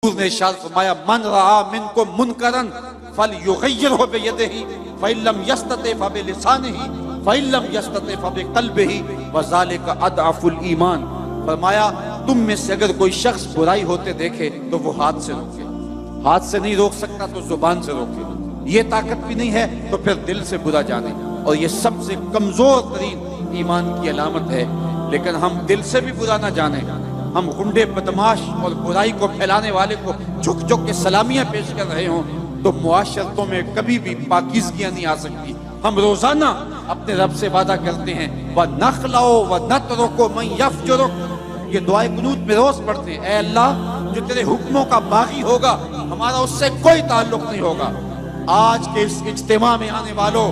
حضور نے ارشاد فرمایا من رعا منکم منکرن فلیغیرہ بیدہ فإن لم یستطع فبلسانہ فإن لم یستطع فبقلبہ وذالک اضعف الایمان. فرمایا تم میں سے اگر کوئی شخص برائی ہوتے دیکھے تو وہ ہاتھ سے روکے، ہاتھ سے نہیں روک سکتا تو زبان سے روکے، یہ طاقت بھی نہیں ہے تو پھر دل سے برا جانے، اور یہ سب سے کمزور ترین ایمان کی علامت ہے. لیکن ہم دل سے بھی برا نہ جانیں، ہم غنڈے بدماش اور برائی کو پھیلانے والے کو جھک جھک کے سلامیاں پیش کر رہے ہوں تو معاشرتوں میں کبھی بھی پاکیزگیاں نہیں آ سکتی. ہم روزانہ اپنے رب سے وعدہ کرتے ہیں وَنَخْلَعُ وَنَتْرُكُ مَنْ يَفْجُرُكُ، یہ دعائے قنوت میں روز پڑھتے ہیں، اے اللہ جو تیرے حکموں کا باغی ہوگا ہمارا اس سے کوئی تعلق نہیں ہوگا. آج کے اس اجتماع میں آنے والوں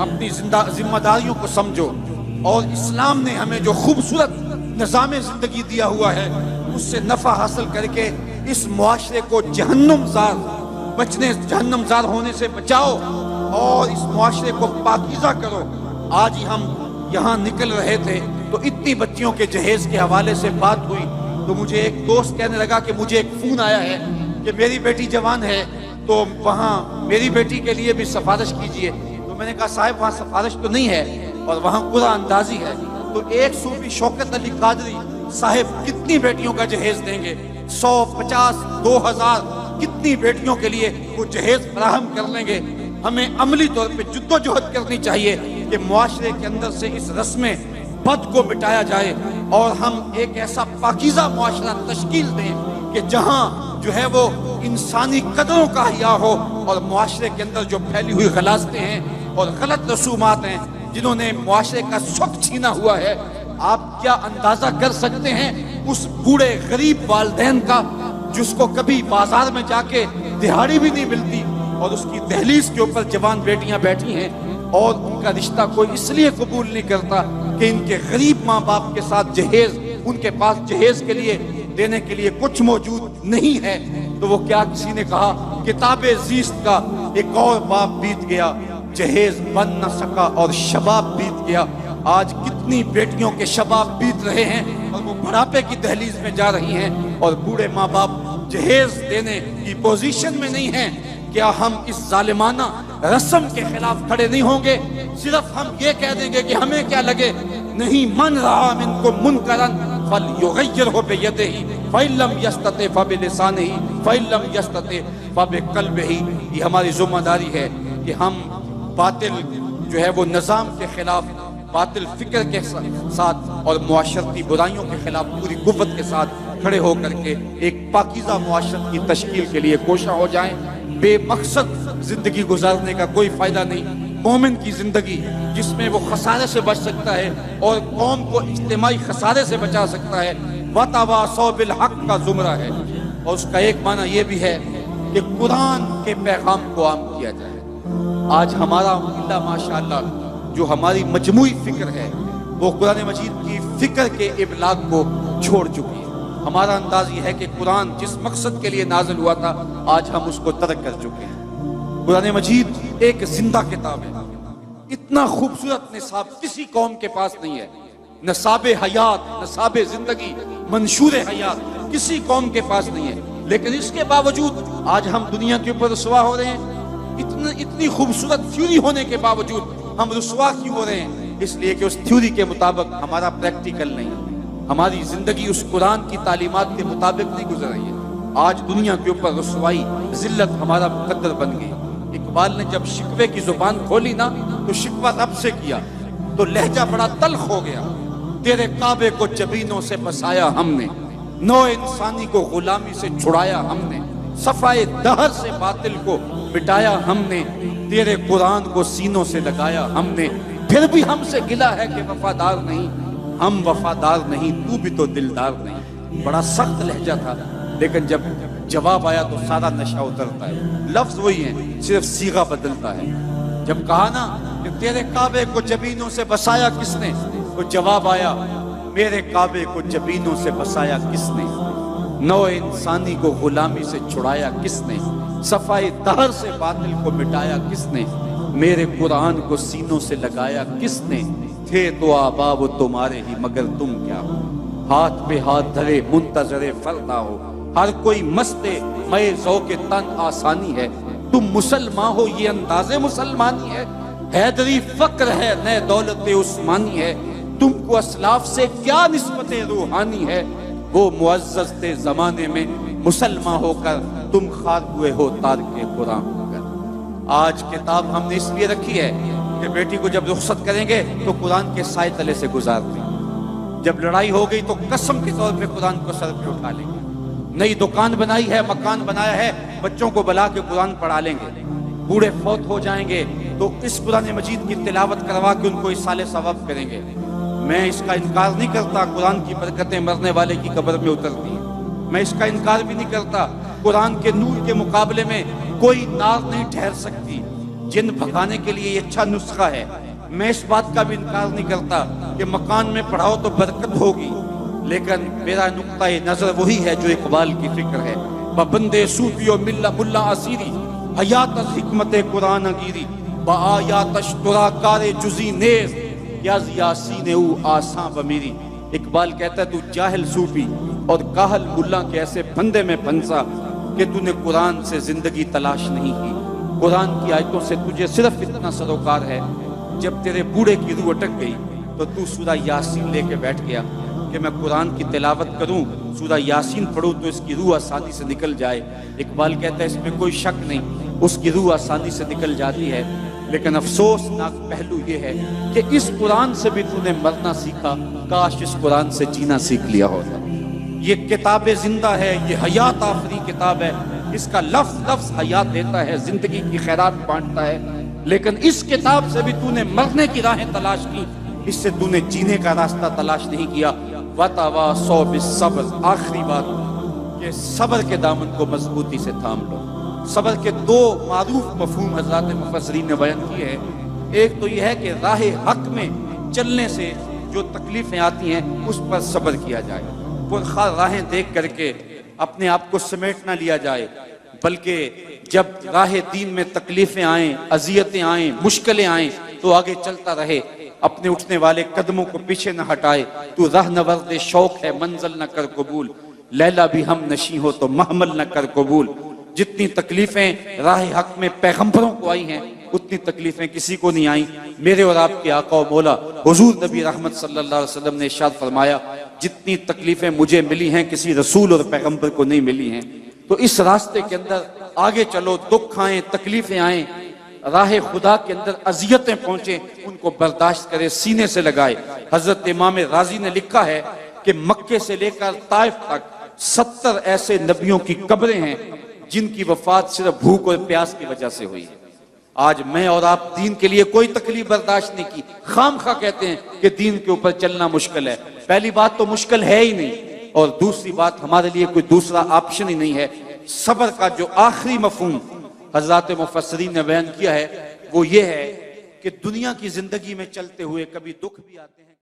اپنی ذمہ داریوں کو سمجھو، اور اسلام نے ہمیں جو خوبصورت نظام زندگی دیا ہوا ہے اس سے نفع حاصل کر کے اس معاشرے کو جہنم زار ہونے سے بچاؤ اور اس معاشرے کو پاکیزہ کرو. آج ہی ہم یہاں نکل رہے تھے تو اتنی بچیوں کے جہیز کے حوالے سے بات ہوئی تو مجھے ایک دوست کہنے لگا کہ مجھے ایک فون آیا ہے کہ میری بیٹی جوان ہے تو وہاں میری بیٹی کے لیے بھی سفارش کیجئے. تو میں نے کہا صاحب وہاں سفارش تو نہیں ہے اور وہاں قرآن اندازی ہے. تو ایک صوفی شوکت علی قادری صاحب کتنی بیٹیوں کا جہیز دیں گے؟ 100 50 2000 کتنی بیٹیوں کے لیے وہ جہیز فراہم کر لیں گے؟ ہمیں عملی طور پہ جدوجہد کرنی چاہیے کہ معاشرے کے اندر سے اس رسم بد کو مٹایا جائے اور ہم ایک ایسا پاکیزہ معاشرہ تشکیل دیں کہ جہاں جو ہے وہ انسانی قدروں کا حیا ہو، اور معاشرے کے اندر جو پھیلی ہوئی غلاظتیں ہیں اور غلط رسومات ہیں جنہوں نے معاشرے کا سکھ چھینا ہوا ہے. آپ کیا اندازہ کر سکتے ہیں اس بوڑھے غریب والدین کا جس کو کبھی بازار میں جا کے دہاڑی بھی نہیں ملتی اور اس کی دہلیز کے اوپر جوان بیٹیاں بیٹھی ہیں اور ان کا رشتہ کوئی اس لیے قبول نہیں کرتا کہ ان کے غریب ماں باپ کے ساتھ جہیز، ان کے پاس جہیز کے لیے دینے کے لیے کچھ موجود نہیں ہے. تو وہ کیا کسی نے کہا کتاب زیست کا ایک اور باب بیت گیا، جہیز بن نہ سکا اور شباب بیت گیا. آج کتنی بیٹیوں کے شباب بیت رہے ہیں اور وہ بڑھاپے کی دہلیز میں جا رہی ہیں اور بوڑھے ماں باپ جہیز دینے کی پوزیشن میں نہیں ہیں. کیا ہم اس ظالمانہ رسم کے خلاف کھڑے نہیں ہوں گے؟ صرف ہم یہ کہہ دیں گے کہ ہمیں کیا لگے؟ نہیں، من رعا منکم منکرن فلیغیرہ بیدہ فإن لم یستطع فبلسانہ فإن لم یستطع فبقلبہ. یہ ہماری ذمہ داری ہے کہ ہم باطل جو ہے وہ نظام کے خلاف، باطل فکر کے ساتھ اور معاشرتی برائیوں کے خلاف پوری قوت کے ساتھ کھڑے ہو کر کے ایک پاکیزہ معاشرت کی تشکیل کے لیے کوشاں ہو جائیں. بے مقصد زندگی گزارنے کا کوئی فائدہ نہیں. مومن کی زندگی جس میں وہ خسارے سے بچ سکتا ہے اور قوم کو اجتماعی خسارے سے بچا سکتا ہے، وَتَوَاصَوْا بِالْحَقِّ کا زمرہ ہے. اور اس کا ایک معنی یہ بھی ہے کہ قرآن کے پیغام کو عام کیا جائے. آج ہمارا اللہ ماشاءاللہ جو ہماری مجموعی فکر ہے وہ قرآن مجید کی فکر کے ابلاغ کو چھوڑ چکی ہے. ہمارا انداز یہ ہے کہ قرآن جس مقصد کے لیے نازل ہوا تھا آج ہم اس کو ترک کر چکے ہیں. قرآن مجید ایک زندہ کتاب ہے. اتنا خوبصورت نصاب کسی قوم کے پاس نہیں ہے. نصاب حیات، نصاب زندگی، منشور حیات کسی قوم کے پاس نہیں ہے. لیکن اس کے باوجود آج ہم دنیا کے اوپر رسوا ہو رہے ہیں. اتنی خوبصورت تھیوری ہونے کے باوجود ہم رسوا کیوں ہو رہے ہیں؟ اس لیے کہ اس تھیوری کے مطابق ہمارا پریکٹیکل نہیں ہے. ہماری زندگی اس قرآن کی تعلیمات کے مطابق نہیں گزر رہی ہے. آج دنیا کے اوپر رسوائی، ذلت ہمارا مقدر بن گئی. اقبال نے جب شکوے کی زبان کھولی نا تو شکوہ رب سے کیا تو لہجہ بڑا تلخ ہو گیا. تیرے کعبے کو جبینوں سے بسایا ہم نے، نو انسانی کو غلامی سے چھڑایا ہم نے، صفائے دہر سے باطل کو مٹایا ہم نے، تیرے قرآن کو سینوں سے لگایا ہم نے. پھر بھی ہم سے گلا ہے کہ وفادار نہیں. ہم وفادار نہیں، تو بھی تو دلدار نہیں. بڑا سخت لہجہ تھا لیکن جب جواب آیا تو سارا نشہ اترتا ہے. لفظ وہی ہیں، صرف صیغہ بدلتا ہے. جب کہا نا کہ تیرے کعبے کو جبینوں سے بسایا کس نے، تو جواب آیا میرے کعبے کو جبینوں سے بسایا کس نے، نو انسانی کو غلامی سے چھڑایا کس نے، صفائے دہر سے باطل کو مٹایا کس نے، میرے قرآن کو سینوں سے لگایا کس نے. تھے تو آبا وہ تمہارے ہی مگر تم کیا ہو، ہاتھ پہ ہاتھ دھرے منتظر فردا ہو، ہر کوئی مستے میں ذوق تن آسانی ہے، تم مسلمان ہو یہ انداز مسلمانی ہے، حیدری فقر ہے نئے دولت عثمانی ہے، تم کو اسلاف سے کیا نسبت روحانی ہے، وہ معزز تھے زمانے میں مسلمان ہو کر، تم خار ہوئے ہو تارک قرآن ہو کر۔ آج کتاب ہم نے اس لیے رکھی ہے کہ بیٹی کو جب رخصت کریں گے تو قرآن کے سائے تلے سے گزار دیں، جب لڑائی ہو گئی تو قسم کے طور پہ قرآن کو سر پہ اٹھا لیں گے، نئی دکان بنائی ہے، مکان بنایا ہے، بچوں کو بلا کے قرآن پڑھا لیں گے، بوڑھے فوت ہو جائیں گے تو اس قرآن مجید کی تلاوت کروا کے ان کو اصالِ ثواب کریں گے۔ میں اس کا انکار نہیں کرتا قرآن کی برکتیں مرنے والے کی قبر میں اترتی ہیں، میں اس کا انکار بھی نہیں کرتا قرآن کے نور کے مقابلے میں کوئی نار نہیں ٹھہر سکتی، جن بھگانے کے لیے یہ اچھا نسخہ ہے۔ میں اس بات کا بھی انکار نہیں کرتا کہ مکان میں پڑھاؤ تو برکت ہوگی، لیکن میرا نقطہ نظر وہی ہے جو اقبال کی فکر ہے، بندے صوفی و ملا اسیری حیات از حکمت قرآن گیری با آیات اشترا کار جزی نیز یاز یاسین او آساں بمیری۔ اقبال کہتا ہے تو جاہل صوفی اور کاہل ملا کے ایسے بندے میں پھنسا کہ تو نے قرآن سے زندگی تلاش نہیں کی، قرآن کی آیتوں سے تجھے صرف اتنا سروکار ہے، جب تیرے بوڑھے کی روح اٹک گئی تو تو سورہ یاسین لے کے بیٹھ گیا کہ میں قرآن کی تلاوت کروں، سورہ یاسین پڑھوں تو اس کی روح آسانی سے نکل جائے۔ اقبال کہتا ہے اس میں کوئی شک نہیں، اس کی روح آسانی سے نکل جاتی ہے، لیکن افسوسناک پہلو یہ ہے کہ اس قرآن سے بھی تو نے مرنا سیکھا، کاش اس قرآن سے جینا سیکھ لیا ہوتا۔ یہ کتاب زندہ ہے، یہ حیات آفری کتاب ہے، اس کا لفظ لفظ حیات دیتا ہے، زندگی کی خیرات بانٹتا ہے، لیکن اس کتاب سے بھی تو نے مرنے کی راہیں تلاش کی، اس سے تو نے جینے کا راستہ تلاش نہیں کیا۔ وَتَوَاصَوْا بِالصَّبْرِ، آخری بات کہ صبر کے دامن کو مضبوطی سے تھام لو۔ صبر کے دو معروف مفہوم حضرات مفسرین نے بیان کیے ہیں، ایک تو یہ ہے کہ راہ حق میں چلنے سے جو تکلیفیں آتی ہیں اس پر صبر کیا جائے، پرخار راہیں دیکھ کر کے اپنے آپ کو سمیٹ نہ لیا جائے، بلکہ جب راہ دین میں تکلیفیں آئیں، اذیتیں آئیں، مشکلیں آئیں تو آگے چلتا رہے، اپنے اٹھنے والے قدموں کو پیچھے نہ ہٹائے۔ تو راہ نورد شوق ہے منزل نہ کر قبول، لیلا بھی ہم نشیں ہو تو محمل نہ کر قبول۔ جتنی تکلیفیں راہ حق میں پیغمبروں کو آئی ہیں اتنی تکلیفیں کسی کو نہیں آئیں۔ میرے اور آپ کے آقا و مولا حضور نبی رحمت صلی اللہ علیہ وسلم نے ارشاد فرمایا جتنی تکلیفیں مجھے ملی ہیں کسی رسول اور پیغمبر کو نہیں ملی ہیں۔ تو اس راستے کے اندر آگے چلو، دکھ آئیں، تکلیفیں آئیں، راہ خدا کے اندر اذیتیں پہنچیں، ان کو برداشت کرے، سینے سے لگائے۔ حضرت امام رازی نے لکھا ہے کہ مکے سے لے کر طائف تک 70 ایسے نبیوں کی قبریں ہیں جن کی وفات صرف بھوک اور پیاس کی وجہ سے ہوئی ہے۔ آج میں اور آپ دین کے لیے کوئی تکلیف برداشت نہیں کی، خام خواہ کہتے ہیں کہ دین کے اوپر چلنا مشکل ہے۔ پہلی بات تو مشکل ہے ہی نہیں، اور دوسری بات ہمارے لیے کوئی دوسرا آپشن ہی نہیں ہے۔ صبر کا جو آخری مفہوم حضرات مفسرین نے بیان کیا ہے وہ یہ ہے کہ دنیا کی زندگی میں چلتے ہوئے کبھی دکھ بھی آتے ہیں۔